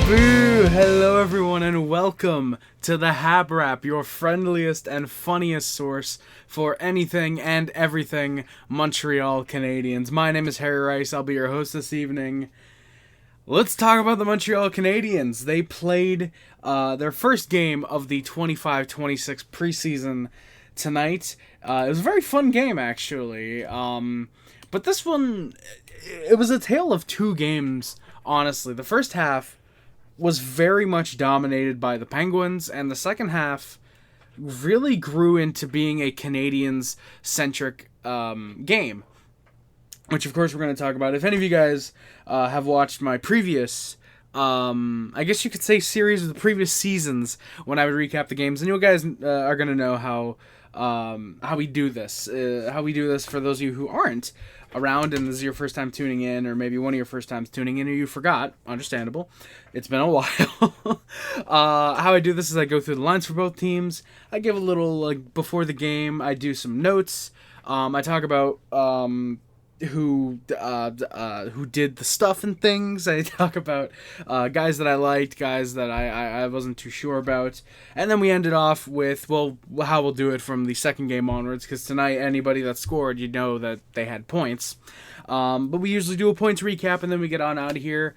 Boo! Hello everyone and welcome to the HabWrap, your friendliest and funniest source for anything and everything Montreal Canadiens. My name is Harry Rice, I'll be your host this evening. Let's talk about the Montreal Canadiens. They played their first game of the 25-26 preseason tonight. It was a very fun game actually, but this one, it was a tale of two games, honestly. The first half was very much dominated by the Penguins, and the second half really grew into being a Canadiens-centric game, which of course we're going to talk about. If any of you guys have watched my previous, I guess you could say series of the previous seasons when I would recap the games, and you guys are going to know how we do this. How we do this for those of you who aren't around and this is your first time tuning in, or maybe one of your first times tuning in, or you forgot. Understandable. It's been a while. How I do this is I go through the lines for both teams. I give a little, before the game, I do some notes. I talk about who did the stuff and things. I talk about guys that I liked, guys that I wasn't too sure about, and then we ended off with, well, how we'll do it from the second game onwards, because tonight anybody that scored, you know that they had points, but we usually do a points recap and then we get on out of here.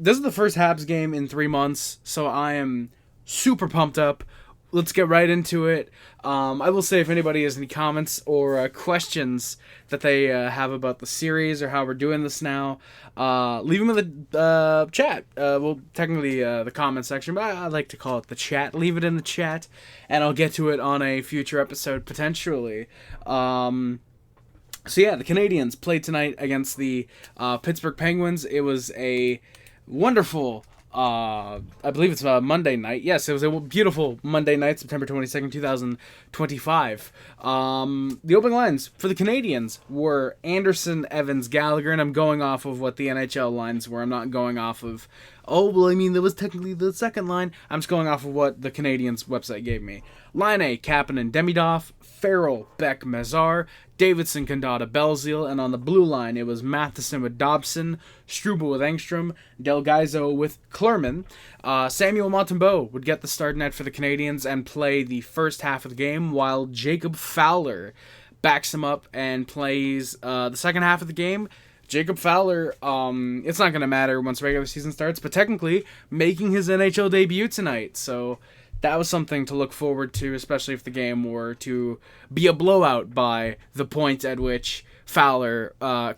This is the first Habs game in 3 months, so I am super pumped up. Let's get right into it. I will say, if anybody has any comments or questions that they have about the series or how we're doing this now, leave them in the chat. Well, technically the comment section, but I like to call it the chat. Leave it in the chat, and I'll get to it on a future episode, potentially. So yeah, the Canadiens played tonight against the Pittsburgh Penguins. It was a wonderful, I believe it's a Monday night. Yes, it was a beautiful Monday night, September 22nd, 2025. The opening lines for the Canadiens were Anderson, Evans, Gallagher, and I'm going off of what the NHL lines were. I'm not going off of, there was technically the second line. I'm just going off of what the Canadiens website gave me. Line A, Kapanen, Demidov, Farrell, Beck, Mazar, Davidson, Condotta, Belzile, and on the blue line, it was Matheson with Dobson, Struble with Engstrom, Del Gaizo with Klerman. Samuel Montembeault would get the start net for the Canadiens and play the first half of the game, while Jacob Fowler backs him up and plays the second half of the game. Jacob Fowler, it's not going to matter once regular season starts, but technically making his NHL debut tonight, so that was something to look forward to, especially if the game were to be a blowout by the point at which Fowler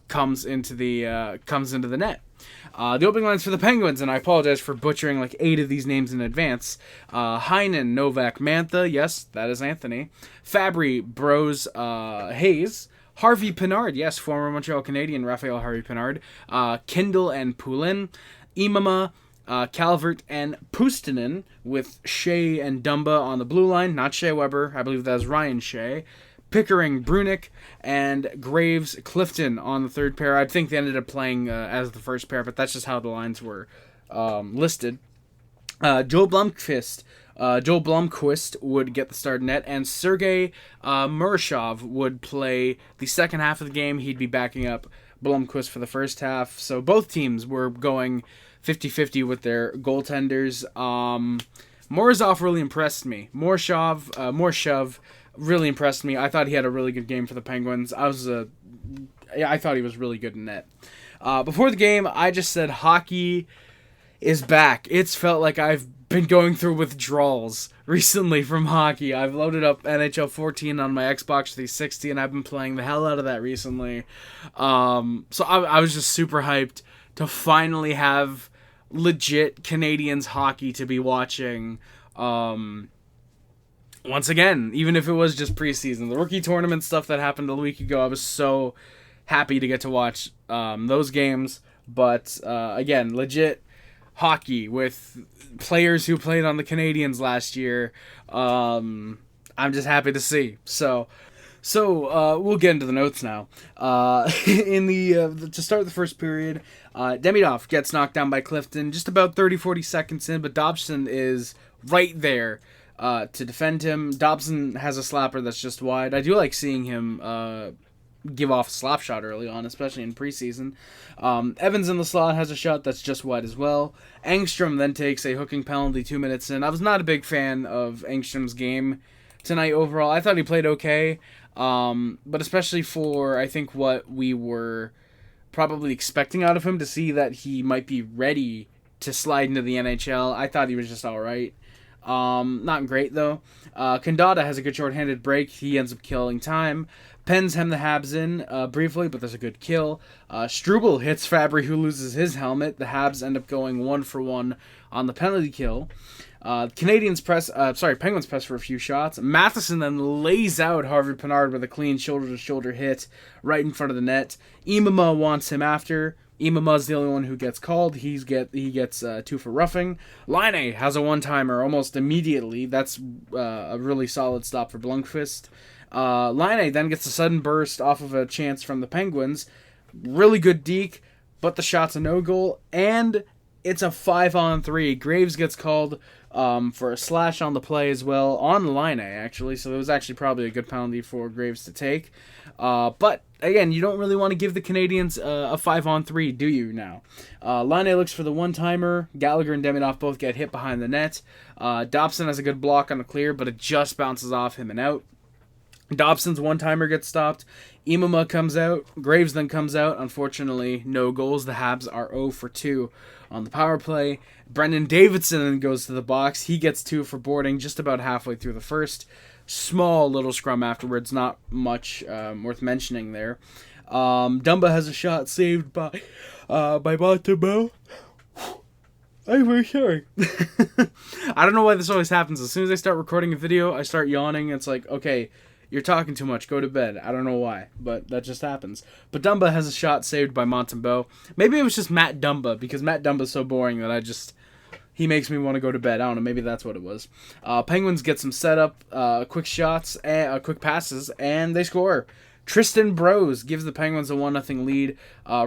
comes into the net. The opening lines for the Penguins, and I apologize for butchering 8 of these names in advance. Heinen, Novak, Mantha, yes, that is Anthony. Fabry, Bros, Hayes. Harvey Pinard, yes, former Montreal Canadien, Raphael Harvey Pinard. Kindle and Poulin. Imama, Calvert and Puustinen, with Shea and Dumba on the blue line. Not Shea Weber, I believe that is Ryan Shea. Pickering, Brunick, and Graves, Clifton on the third pair. I think they ended up playing as the first pair, but that's just how the lines were listed. Joel Blomqvist would get the start net, and Sergei Murashov would play the second half of the game. He'd be backing up Blomqvist for the first half. So both teams were going 50-50 with their goaltenders. Morozov really impressed me. Morshov really impressed me. I thought he had a really good game for the Penguins. I thought he was really good in net. Before the game, I just said hockey is back. It's felt like I've been going through withdrawals recently from hockey. I've loaded up NHL 14 on my Xbox 360, and I've been playing the hell out of that recently. So I was just super hyped to finally have legit Canadiens hockey to be watching once again, even if it was just preseason. The rookie tournament stuff that happened a week ago, I was so happy to get to watch those games. But again, legit hockey with players who played on the Canadiens last year. I'm just happy to see. So we'll get into the notes now. To start the first period, Demidov gets knocked down by Clifton just about 30-40 seconds in, but Dobson is right there to defend him. Dobson has a slapper that's just wide. I do like seeing him give off a slap shot early on, especially in preseason. Evans in the slot has a shot that's just wide as well. Engstrom then takes a hooking penalty 2 minutes in. I was not a big fan of Engstrom's game tonight overall. I thought he played okay, but especially for, I think, what we were probably expecting out of him, to see that he might be ready to slide into the NHL. I thought he was just all right. Not great, though. Kandata has a good shorthanded break. He ends up killing time. Pens hem the Habs in briefly, but there's a good kill. Struble hits Fabry, who loses his helmet. The Habs end up going 1-for-1 on the penalty kill. Penguins press for a few shots. Matheson then lays out Harvey Pinard with a clean shoulder-to-shoulder hit right in front of the net. Imama wants him after. Imama's the only one who gets called. He gets 2 for roughing. Laine has a one-timer almost immediately. That's a really solid stop for Blomqvist. Laine then gets a sudden burst off of a chance from the Penguins. Really good deke, but the shot's a no-goal, and it's a 5-on-3. Graves gets called for a slash on the play as well, on Laine, actually, so it was actually probably a good penalty for Graves to take. But, again, you don't really want to give the Canadiens a 5-on-3, do you, now? Laine looks for the one-timer. Gallagher and Demidov both get hit behind the net. Dobson has a good block on the clear, but it just bounces off him and out. Dobson's one-timer gets stopped. Imama comes out. Graves then comes out. Unfortunately, no goals. The Habs are 0-for-2 on the power play. Brendan Davidson then goes to the box. He gets 2 for boarding just about halfway through the first. Small little scrum afterwards. Not much worth mentioning there. Dumba has a shot saved by Montembeault. I'm very sorry. I don't know why this always happens. As soon as I start recording a video, I start yawning. It's like, okay, you're talking too much. Go to bed. I don't know why, but that just happens. But Dumba has a shot saved by Montembeault. Maybe it was just Matt Dumba, because Matt Dumba's so boring that he makes me want to go to bed. I don't know. Maybe that's what it was. Penguins get some setup, quick shots, quick passes, and they score. Tristan Brose gives the Penguins a 1-0 lead.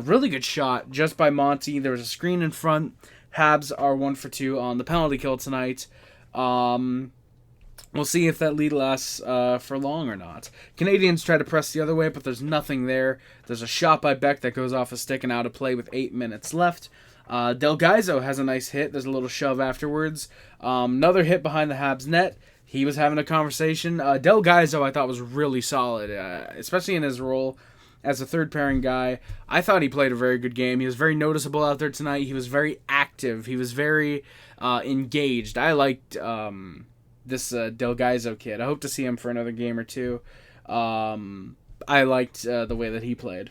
Really good shot just by Monty. There was a screen in front. Habs are 1-for-2 on the penalty kill tonight. We'll see if that lead lasts for long or not. Canadiens try to press the other way, but there's nothing there. There's a shot by Beck that goes off a stick and out of play with 8 minutes left. Del Gaizo has a nice hit. There's a little shove afterwards. Another hit behind the Habs net. He was having a conversation. Del Gaizo, I thought, was really solid, especially in his role as a third-pairing guy. I thought he played a very good game. He was very noticeable out there tonight. He was very active. He was very engaged. I liked this Del Gaizo kid. I hope to see him for another game or two. I liked the way that he played.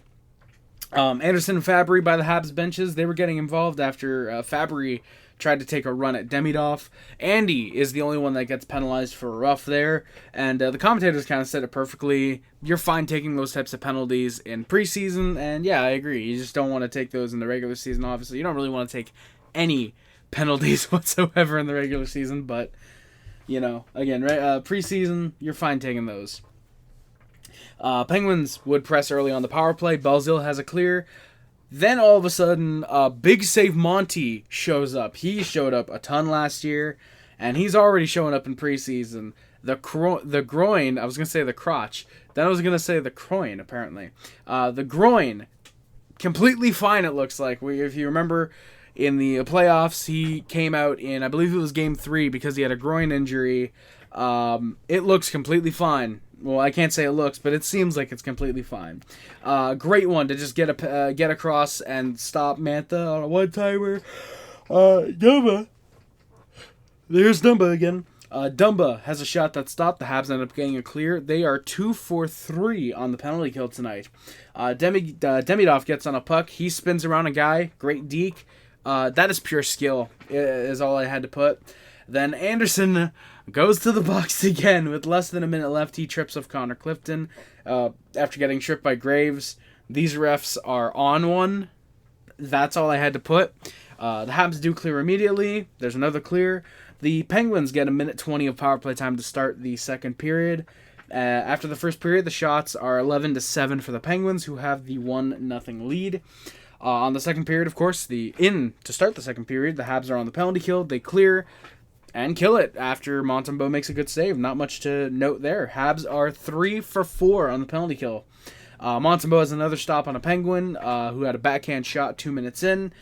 Anderson and Fabry by the Habs benches, they were getting involved after Fabry tried to take a run at Demidov. Andy is the only one that gets penalized for a rough there, and the commentators kind of said it perfectly. You're fine taking those types of penalties in preseason, and yeah, I agree. You just don't want to take those in the regular season, obviously. You don't really want to take any penalties whatsoever in the regular season, but, you know, again, right, preseason, you're fine taking those. Penguins would press early on the power play. Belzil has a clear. Then all of a sudden, Big Save Monty shows up. He showed up a ton last year, and he's already showing up in preseason. The groin, I was going to say the crotch. Then I was going to say the groin, apparently. The groin, completely fine, it looks like. If you remember, in the playoffs, he came out in, I believe it was Game 3, because he had a groin injury. It looks completely fine. Well, I can't say it looks, but it seems like it's completely fine. Great one to just get across and stop Mantha on a one-timer. Dumba. There's Dumba again. Dumba has a shot that stopped. The Habs end up getting a clear. They are 2-for-3 on the penalty kill tonight. Demidov gets on a puck. He spins around a guy. Great deke. That is pure skill, is all I had to put. Then Anderson goes to the box again with less than a minute left. He trips off Connor Clifton after getting tripped by Graves. These refs are on one. That's all I had to put. The Habs do clear immediately. There's another clear. The Penguins get a minute 20 of power play time to start the second period. After the first period, the shots are 11-7 for the Penguins, who have the 1-0 lead. On the second period, of course, to start the second period, the Habs are on the penalty kill. They clear and kill it after Montembeault makes a good save. Not much to note there. Habs are 3-for-4 on the penalty kill. Montembeault has another stop on a Penguin who had a backhand shot 2 minutes in.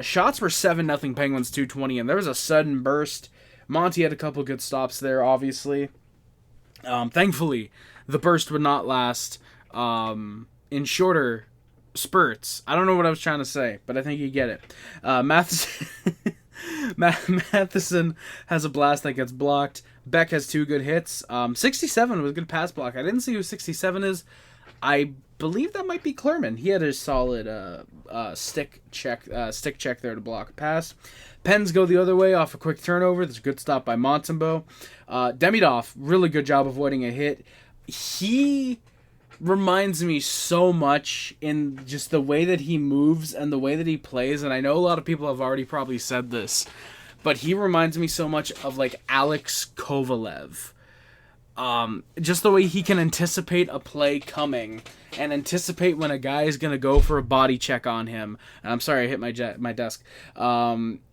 Shots were 7-0 Penguins 220, and there was a sudden burst. Monty had a couple good stops there, obviously. Thankfully, the burst would not last in shorter spurts. I don't know what I was trying to say, but I think you get it. Matheson has a blast that gets blocked. Beck has 2 good hits. 67 was a good pass block. I didn't see who 67 is. I believe that might be Klerman. He had a solid stick check there to block a pass. Pens go the other way off a quick turnover. There's a good stop by Montembeault. Demidov, really good job avoiding a hit. He reminds me so much in just the way that he moves and the way that he plays, and I know a lot of people have already probably said this, but he reminds me so much of like Alex Kovalev. Just the way he can anticipate a play coming and anticipate when a guy is going to go for a body check on him. And I'm sorry, I hit my desk.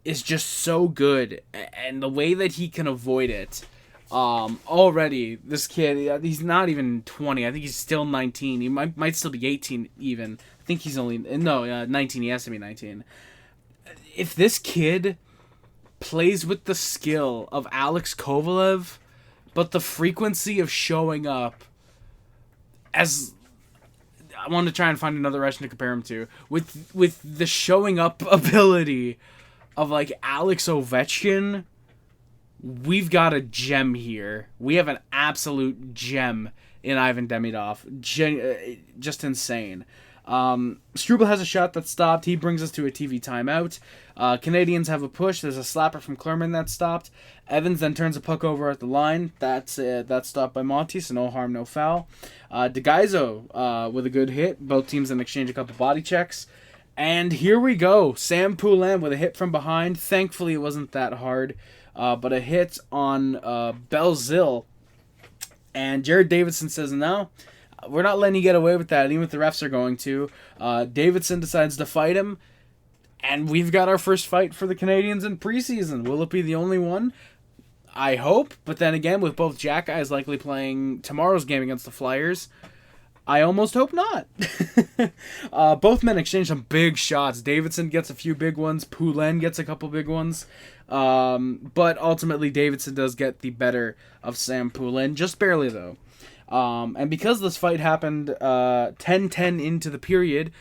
Is just so good. And the way that he can avoid it. Already, this kid, he's not even 20. I think he's still 19. He might still be 18 even. I think he's only, 19. He has to be 19. If this kid plays with the skill of Alex Kovalev, but the frequency of showing up, as I want to try and find another Russian to compare him to, with the showing up ability of like Alex Ovechkin, we've got a gem here. We have an absolute gem in Ivan Demidov. Just insane. Struble has a shot that stopped. He brings us to a TV timeout. Canadians have a push. There's a slapper from Klerman that stopped. Evans then turns a puck over at the line. That's stopped by Monty, so no harm, no foul. DeGaizo with a good hit. Both teams then exchange a couple body checks. And here we go. Sam Poulin with a hit from behind. Thankfully, it wasn't that hard. But a hit on Belzil. And Jared Davidson says, no, we're not letting you get away with that, even if the refs are going to. Davidson decides to fight him. And we've got our first fight for the Canadiens in preseason. Will it be the only one? I hope. But then again, with both Jack guys likely playing tomorrow's game against the Flyers, I almost hope not. Both men exchange some big shots. Davidson gets a few big ones. Poulin gets a couple big ones. But ultimately, Davidson does get the better of Sam Poulin. Just barely, though. And because this fight happened 10-10 into the period,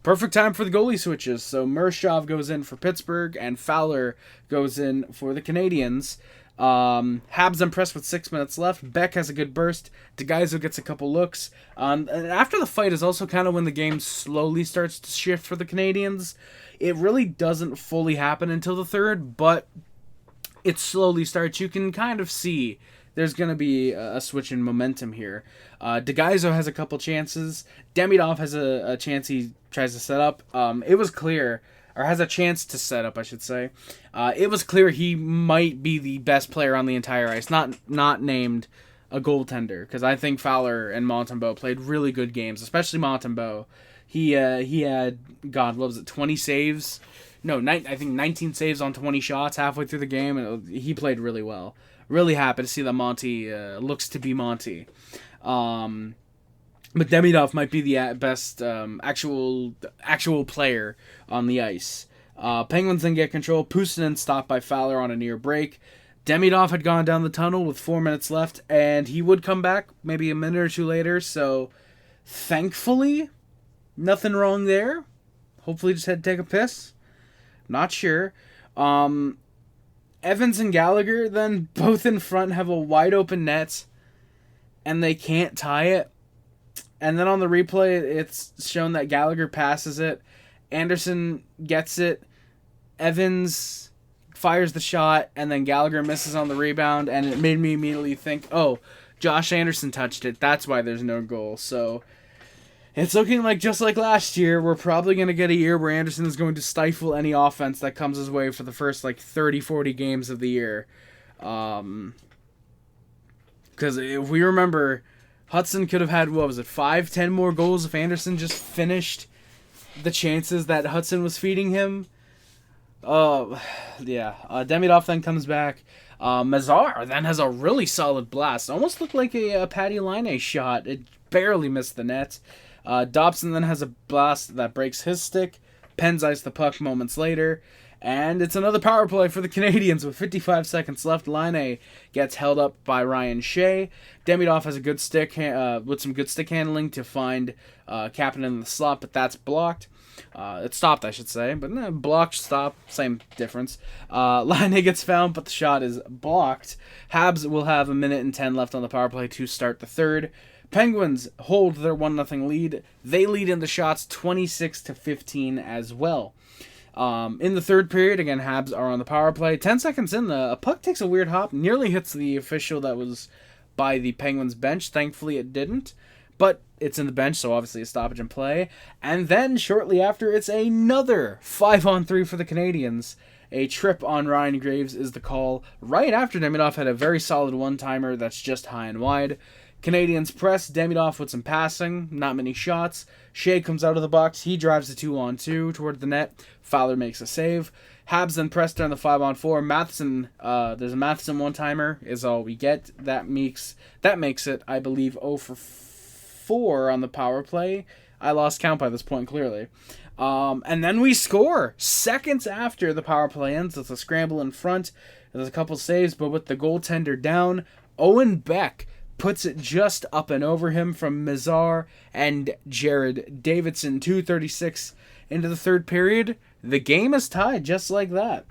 perfect time for the goalie switches. So Mershov goes in for Pittsburgh, and Fowler goes in for the Canadiens. Habs impressed with 6 minutes left. Beck has a good burst. DeGaizo gets a couple looks. And after the fight is also kind of when the game slowly starts to shift for the Canadiens. It really doesn't fully happen until the third, but it slowly starts. You can kind of see there's going to be a switch in momentum here. DeGaizo has a couple chances. Demidov has a chance he tries to set up. It was clear, or has a chance to set up, I should say. It was clear he might be the best player on the entire ice, not named a goaltender, because I think Fowler and Montembeault played really good games, especially Montembeault. He had, God, what was it, 20 saves? No, I think 19 saves on 20 shots halfway through the game, and he played really well. Really happy to see that Monty looks to be Monty. But Demidov might be the best actual player on the ice. Penguins then get control. Puustinen stopped by Fowler on a near break. Demidov had gone down the tunnel with 4 minutes left, and he would come back maybe a minute or two later. So, thankfully, nothing wrong there. Hopefully just had to take a piss. Not sure. Evans and Gallagher then both in front have a wide open net, and they can't tie it. And then on the replay, it's shown that Gallagher passes it. Anderson gets it. Evans fires the shot, and then Gallagher misses on the rebound, and it made me immediately think, oh, Josh Anderson touched it. That's why there's no goal. So it's looking like just like last year, we're probably going to get a year where Anderson is going to stifle any offense that comes his way for the first 30, 40 games of the year. Because if we remember, Hudson could have had, 5, 10 more goals if Anderson just finished the chances that Hudson was feeding him. Demidov then comes back. Mazar then has a really solid blast. Almost looked like a Patty Laine shot. It barely missed the net. Dobson then has a blast that breaks his stick. Pens ice the puck moments later. And it's another power play for the Canadiens with 55 seconds left. Laine gets held up by Ryan Shea. Demidov has a good stick with some good stick handling to find Kapanen in the slot, but that's blocked. It stopped, I should say, but blocked, stop, same difference. Laine gets found, but the shot is blocked. Habs will have 1:10 left on the power play to start the third. Penguins hold their 1-0 lead. They lead in the shots 26-15 as well. In the third period, again, Habs are on the power play. 10 seconds in, a puck takes a weird hop, nearly hits the official that was by the Penguins bench. Thankfully, it didn't. But it's in the bench, so obviously a stoppage in play. And then, shortly after, it's another 5-on-3 for the Canadiens. A trip on Ryan Graves is the call. Right after Demidov had a very solid one-timer that's just high and wide. Canadiens press, Demidov with some passing, not many shots. Shea comes out of the box, he drives the 2-on-2 toward the net. Fowler makes a save. Habs then press down the 5-on-4. Matheson, there's a Matheson one-timer is all we get. That makes it, I believe, 0-for-4 on the power play. I lost count by this point, clearly. And then we score seconds after the power play ends. It's a scramble in front. There's a couple saves, but with the goaltender down, Owen Beck puts it just up and over him from Mizar and Jared Davidson. 2:36 into the third period. The game is tied just like that.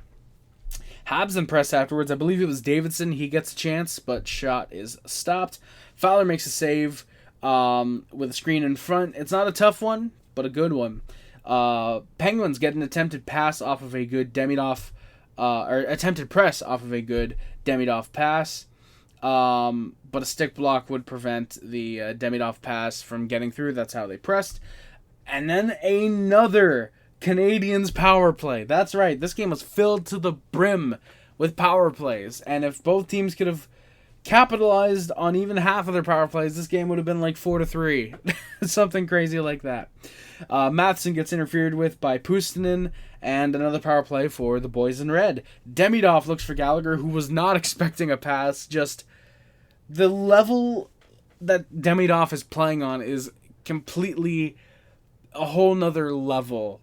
Habs then press afterwards. I believe it was Davidson. He gets a chance, but shot is stopped. Fowler makes a save with a screen in front. It's not a tough one, but a good one. Penguins get an attempted pass off of a good Demidov, or attempted press off of a good Demidov pass. But a stick block would prevent the Demidov pass from getting through. That's how they pressed. And then another Canadiens power play. That's right. This game was filled to the brim with power plays. And if both teams could have capitalized on even half of their power plays, this game would have been like 4-3. Something crazy like that. Matheson gets interfered with by Puustinen, and another power play for the boys in red. Demidov looks for Gallagher, who was not expecting a pass. Just the level that Demidov is playing on is completely a whole nother level.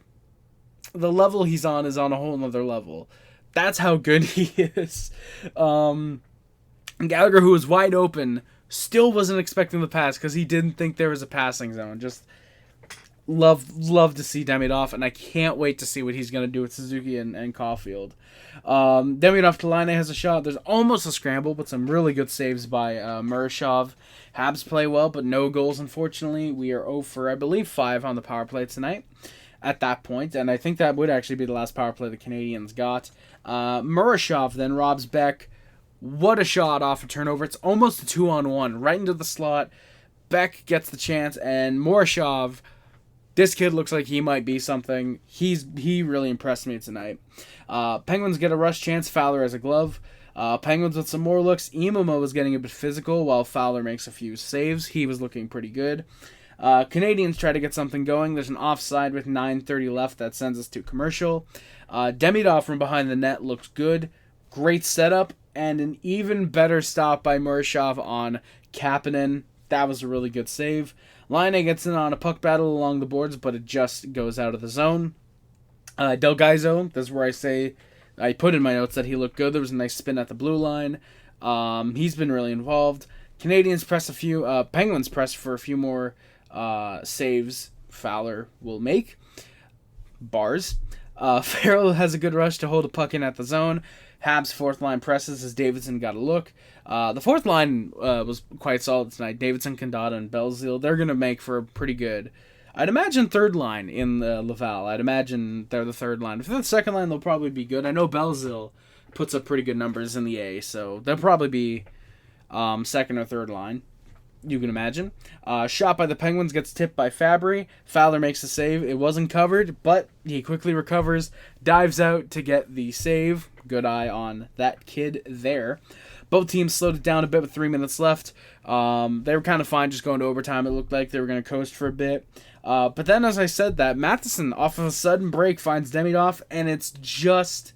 The level he's on is on a whole nother level. That's how good he is. Gallagher, who was wide open, still wasn't expecting the pass because he didn't think there was a passing zone. Just love to see Demidov, and I can't wait to see what he's going to do with Suzuki and Caulfield. Demidov to Laine has a shot. There's almost a scramble, but some really good saves by Murashov. Habs play well, but no goals, unfortunately. We are 0-for, I believe, 5 on the power play tonight at that point, and I think that would actually be the last power play the Canadiens got. Murashov then robs Beck. What a shot off a turnover. It's almost a 2-on-1, right into the slot. Beck gets the chance, and Murashov, this kid looks like he might be something. He really impressed me tonight. Penguins get a rush chance. Fowler has a glove. Penguins with some more looks. Imamo was getting a bit physical while Fowler makes a few saves. He was looking pretty good. Canadiens try to get something going. There's an offside with 9:30 left that sends us to commercial. Demidov from behind the net looks good. Great setup, and an even better stop by Murashov on Kapanen. That was a really good save. Laine gets in on a puck battle along the boards, but it just goes out of the zone. Del Gaizo, this is where I put in my notes that he looked good. There was a nice spin at the blue line. He's been really involved. Canadiens press Penguins press for a few more saves Fowler will make. Bars. Farrell has a good rush to hold a puck in at the zone. Habs' fourth line presses as Davidson got a look. The fourth line was quite solid tonight. Davidson, Condada, and Belzile. They're going to make for a pretty good, I'd imagine, third line in Laval. I'd imagine they're the third line. If they're the second line, they'll probably be good. I know Belzile puts up pretty good numbers in the A, so they'll probably be second or third line, you can imagine. Shot by the Penguins gets tipped by Fabry. Fowler makes a save. It wasn't covered, but he quickly recovers, dives out to get the save. Good eye on that kid there. Both teams slowed it down a bit with 3 minutes left. They were kind of fine just going to overtime. It looked like they were going to coast for a bit. But then, as I said that, Matheson, off of a sudden break, finds Demidov, and it's just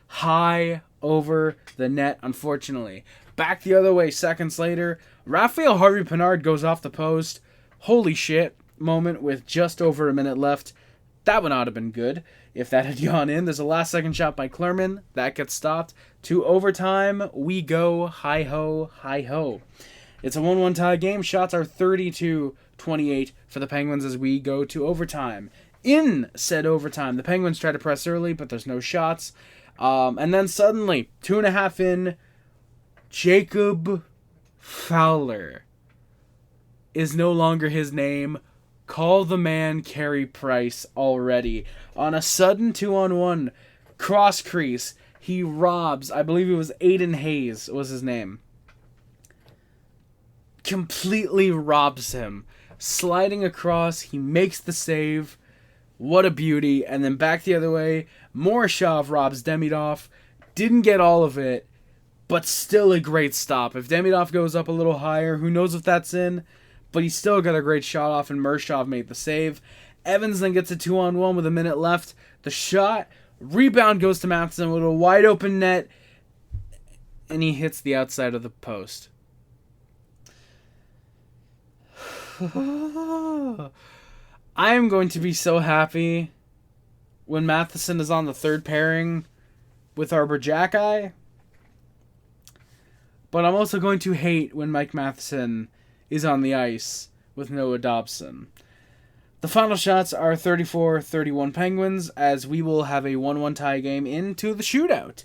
high over the net, unfortunately. Back the other way seconds later, Raphael Harvey-Pinard goes off the post. Holy shit. moment with just over a minute left. That would not have been good if that had gone in. There's a last-second shot by Klerman. That gets stopped. To overtime, we go. Hi-ho, hi-ho. It's a 1-1 tie game. Shots are 30-28 for the Penguins as we go to overtime. In said overtime, the Penguins try to press early, but there's no shots. And then suddenly, 2.5 in, Jacob Fowler is no longer his name. Call the man Carey Price already. On a sudden 2-on-1 cross crease, he robs, I believe it was Aiden Hayes was his name. Completely robs him. Sliding across, he makes the save. What a beauty. And then back the other way, Morishov robs Demidov. Didn't get all of it, but still a great stop. If Demidov goes up a little higher, who knows if that's in, but he still got a great shot off, and Morishov made the save. Evans then gets a 2-on-1 with a minute left. The shot, rebound goes to Matheson with a wide open net, and he hits the outside of the post. I am going to be so happy when Matheson is on the third pairing with Arbor Jackeye. But I'm also going to hate when Mike Matheson is on the ice with Noah Dobson. The final shots are 34-31 Penguins as we will have a 1-1 tie game into the shootout.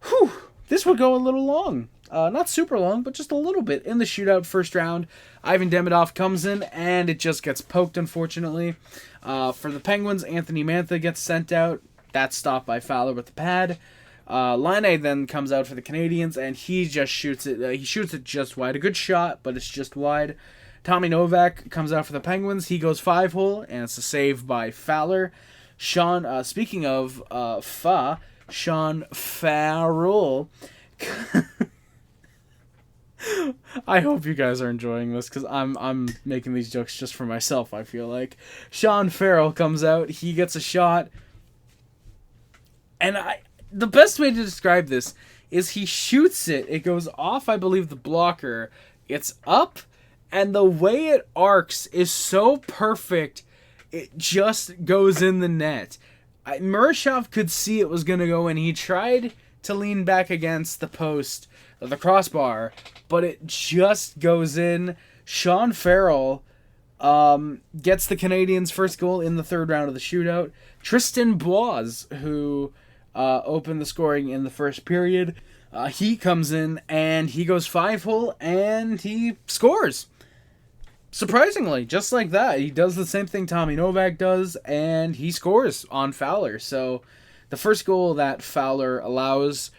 Whew, this would go a little long. Not super long, but just a little bit. In the shootout first round, Ivan Demidov comes in, and it just gets poked, unfortunately. For the Penguins, Anthony Mantha gets sent out. That's stopped by Fowler with the pad. Laine then comes out for the Canadiens, and he just shoots it. He shoots it just wide. A good shot, but it's just wide. Tommy Novak comes out for the Penguins. He goes 5-hole, and it's a save by Fowler. Speaking of Sean Farrell. I hope you guys are enjoying this because I'm making these jokes just for myself, I feel like. Sean Farrell comes out. He gets a shot. And the best way to describe this is he shoots it. It goes off, I believe, the blocker. It's up. And the way it arcs is so perfect, it just goes in the net. Morishov could see it was going to go in. He tried to lean back against the post, the crossbar, but it just goes in. Sean Farrell gets the Canadiens' first goal in the third round of the shootout. Tristan Boise, who opened the scoring in the first period, he comes in and he goes 5-hole and he scores. Surprisingly, just like that. He does the same thing Tommy Novak does, and he scores on Fowler. So the first goal that Fowler allows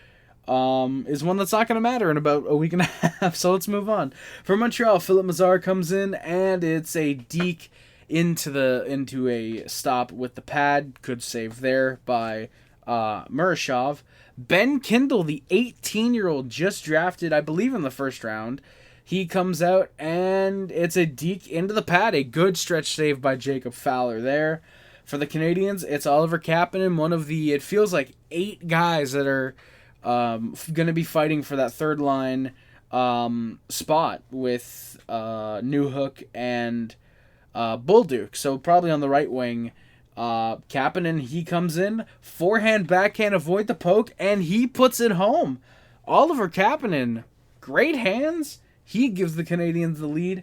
is one that's not going to matter in about a week and a half. So let's move on. For Montreal, Philip Mazar comes in, and it's a deke into a stop with the pad. Good save there by Morishov. Ben Kindle, the 18-year-old just drafted, I believe, in the first round. He comes out, and it's a deke into the pad. A good stretch save by Jacob Fowler there. For the Canadiens, it's Oliver Kapanen, one of the, it feels like, 8 guys that are going to be fighting for that third line spot with Newhook and Bolduc. So probably on the right wing. Kapanen, he comes in, forehand, backhand, avoid the poke, and he puts it home. Oliver Kapanen, great hands. He gives the Canadiens the lead.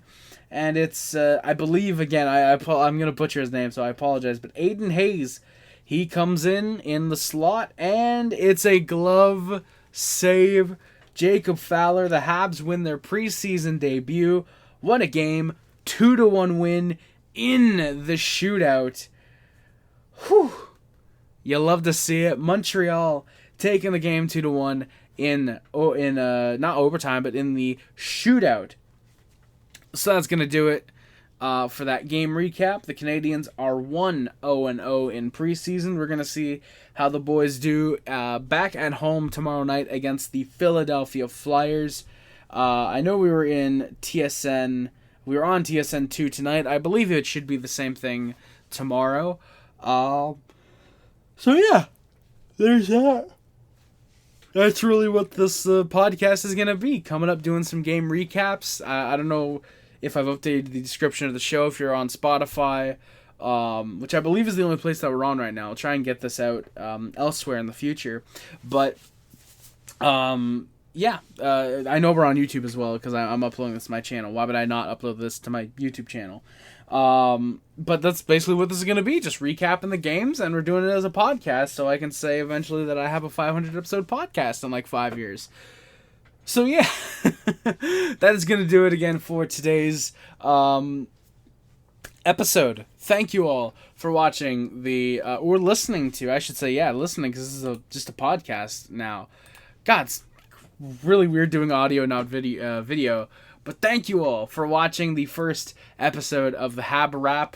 And it's, I believe, again, I'm going to butcher his name, so I apologize, but Aiden Hayes, he comes in the slot, and it's a glove save. Jacob Fowler, the Habs win their preseason debut. What a game. 2-1 win in the shootout. Whew. You love to see it. Montreal taking the game 2-1 in not overtime, but in the shootout. So that's going to do it for that game recap. The Canadiens are 1-0-0 in preseason. We're going to see how the boys do back at home tomorrow night against the Philadelphia Flyers. I know we were in TSN. We were on TSN 2 tonight. I believe it should be the same thing tomorrow. So yeah, there's that. That's really what this podcast is going to be. Coming up, doing some game recaps. I don't know if I've updated the description of the show. If you're on Spotify, which I believe is the only place that we're on right now. I'll try and get this out elsewhere in the future. But, I know we're on YouTube as well because I'm uploading this to my channel. Why would I not upload this to my YouTube channel? But that's basically what this is going to be, just recapping the games, and we're doing it as a podcast, so I can say eventually that I have a 500 episode podcast in like 5 years. So yeah, that is going to do it again for today's episode. Thank you all for watching or listening to, I should say, listening, because this is just a podcast now. God, it's really weird doing audio, not video. But thank you all for watching the first episode of the HabWrap.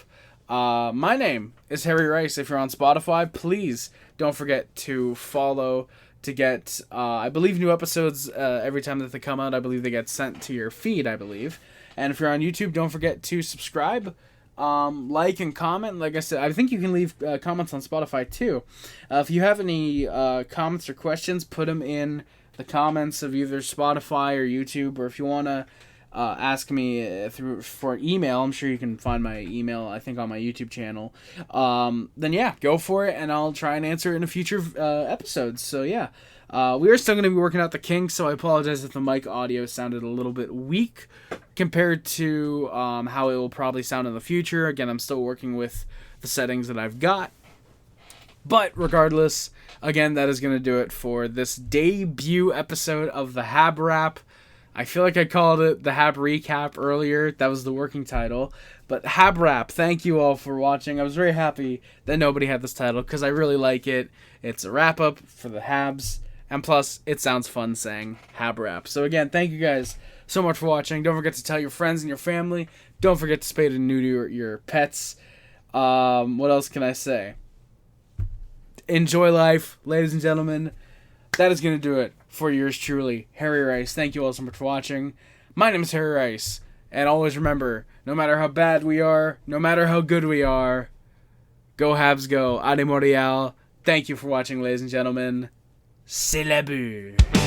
My name is Harry Rice. If you're on Spotify, please don't forget to follow to get, I believe, new episodes every time that they come out. I believe they get sent to your feed, I believe. And if you're on YouTube, don't forget to subscribe, like, and comment. Like I said, I think you can leave comments on Spotify too. If you have any comments or questions, put them in the comments of either Spotify or YouTube, or if you want to ask me for email, I'm sure you can find my email, I think, on my YouTube channel. Then yeah, go for it, and I'll try and answer it in a future episodes. So yeah, we are still going to be working out the kinks, so I apologize if the mic audio sounded a little bit weak compared to how it will probably sound in the future. Again, I'm still working with the settings that I've got. But regardless, again, that is going to do it for this debut episode of the HabWrap. I feel like I called it the Hab Recap earlier. That was the working title. But HabWrap, thank you all for watching. I was very happy that nobody had this title because I really like it. It's a wrap-up for the Habs. And plus, it sounds fun saying HabWrap. So again, thank you guys so much for watching. Don't forget to tell your friends and your family. Don't forget to spay and neuter your pets. What else can I say? Enjoy life, ladies and gentlemen. That is going to do it for yours truly, Harry Rice. Thank you all so much for watching. My name is Harry Rice, and always remember, no matter how bad we are, no matter how good we are, go Habs go. Ade Montreal. Thank you for watching, ladies and gentlemen. C'est la bulle.